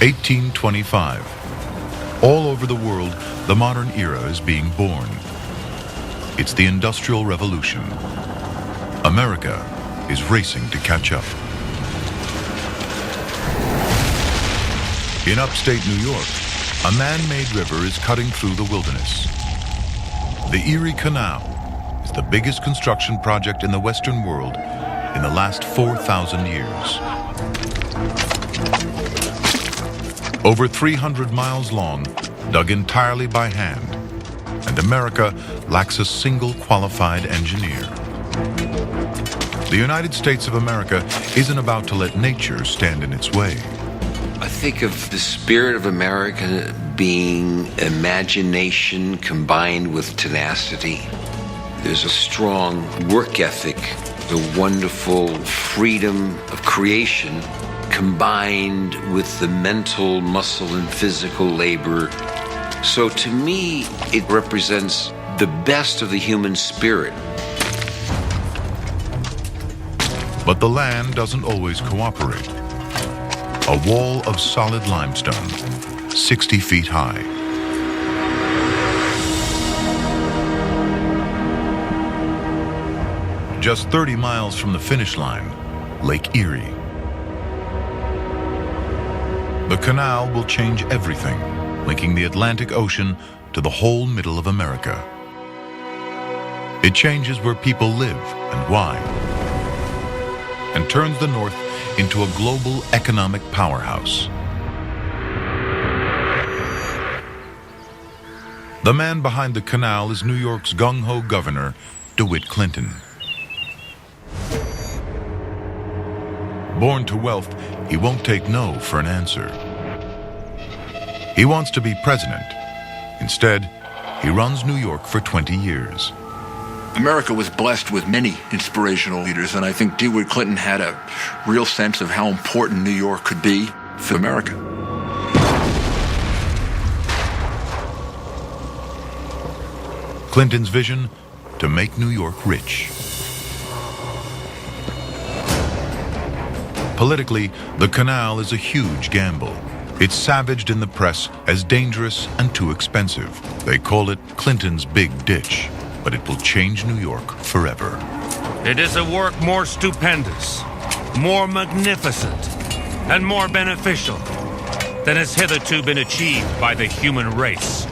1825. All over the world, the modern era is being born. It's the Industrial Revolution. America is racing to catch up. In upstate New York, a man-made river is cutting through the wilderness. The Erie Canal is the biggest construction project in the Western world in the last 4,000 years. Over 300 miles long, dug entirely by hand, and America lacks a single qualified engineer. The United States of America isn't about to let nature stand in its way. I think of the spirit of America being imagination combined with tenacity. There's a strong work ethic, the wonderful freedom of creation combined with the mental, muscle, and physical labor. So to me, it represents the best of the human spirit. But the land doesn't always cooperate. A wall of solid limestone, 60 feet high. Just 30 miles from the finish line, Lake Erie. The canal will change everything, linking the Atlantic Ocean to the whole middle of America. It changes where people live and why, and turns the North into a global economic powerhouse. The man behind the canal is New York's gung-ho governor, DeWitt Clinton. Born to wealth, he won't take no for an answer. He wants to be president. Instead, he runs New York for 20 years. America was blessed with many inspirational leaders, and I think DeWitt Clinton had a real sense of how important New York could be for America. Clinton's vision: to make New York rich. Politically, the canal is a huge gamble. It's savaged in the press as dangerous and too expensive. They call it Clinton's Big Ditch, but it will change New York forever. It is a work more stupendous, more magnificent, and more beneficial than has hitherto been achieved by the human race.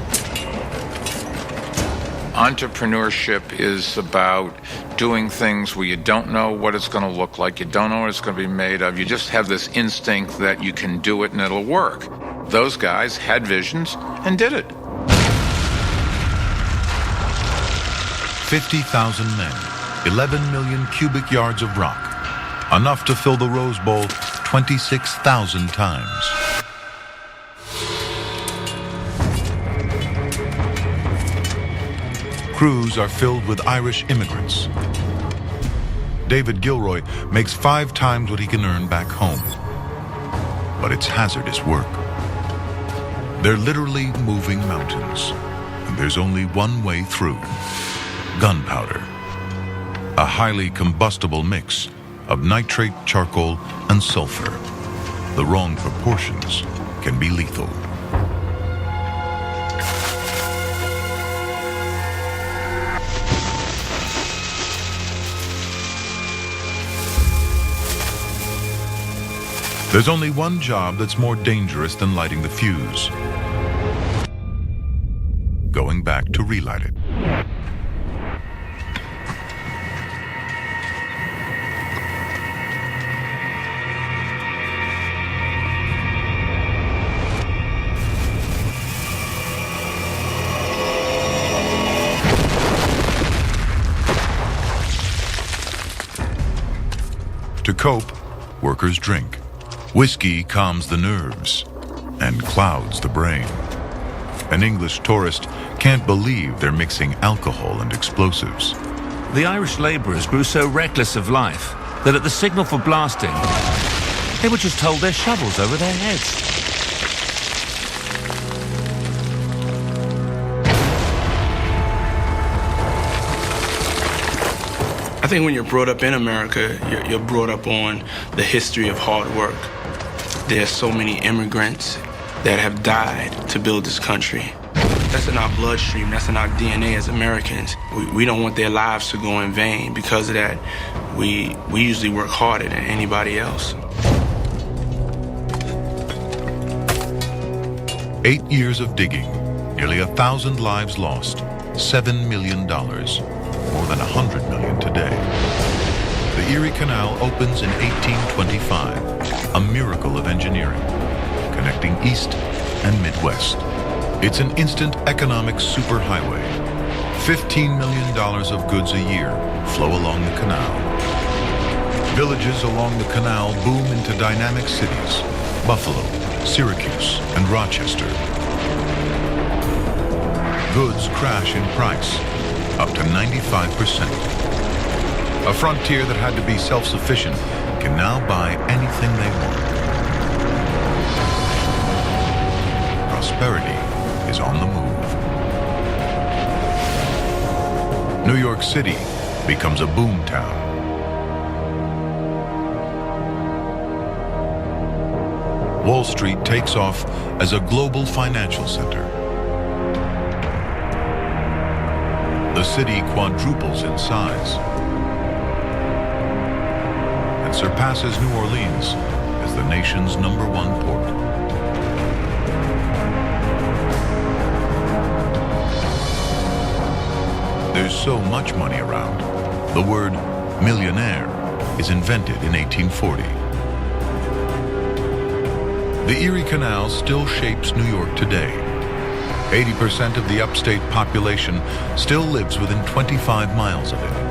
Entrepreneurship is about doing things where you don't know what it's going to look like, you don't know what it's going to be made of, you just have this instinct that you can do it and it'll work. Those guys had visions and did it. 50,000 men, 11 million cubic yards of rock, enough to fill the Rose Bowl 26,000 times. Crews are filled with Irish immigrants. David Gilroy makes 5 times what he can earn back home. But it's hazardous work. They're literally moving mountains, and there's only one way through: gunpowder, a highly combustible mix of nitrate, charcoal, and sulfur. The wrong proportions can be lethal. There's only one job that's more dangerous than lighting the fuse: going back to relight it. To cope, workers drink. Whiskey calms the nerves and clouds the brain. An English tourist can't believe they're mixing alcohol and explosives. The Irish labourers grew so reckless of life that at the signal for blasting, they were just told their shovels over their heads. I think when you're brought up in America, you're brought up on the history of hard work. There's so many immigrants that have died to build this country. That's in our bloodstream, that's in our DNA as Americans. We don't want their lives to go in vain. Because of that, we usually work harder than anybody else. 8 years of digging, nearly 1,000 lives lost, $7 million, more than $100 million today. The Erie Canal opens in 1825, a miracle of engineering, connecting East and Midwest. It's an instant economic superhighway. $15 million of goods a year flow along the canal. Villages along the canal boom into dynamic cities: Buffalo, Syracuse, and Rochester. Goods crash in price, up to 95%. A frontier that had to be self-sufficient can now buy anything they want. Prosperity is on the move. New York City becomes a boom town. Wall Street takes off as a global financial center. The city quadruples in size and surpasses New Orleans as the nation's #1 port. There's so much money around, the word millionaire is invented in 1840. The Erie Canal still shapes New York today. 80% of the upstate population still lives within 25 miles of it.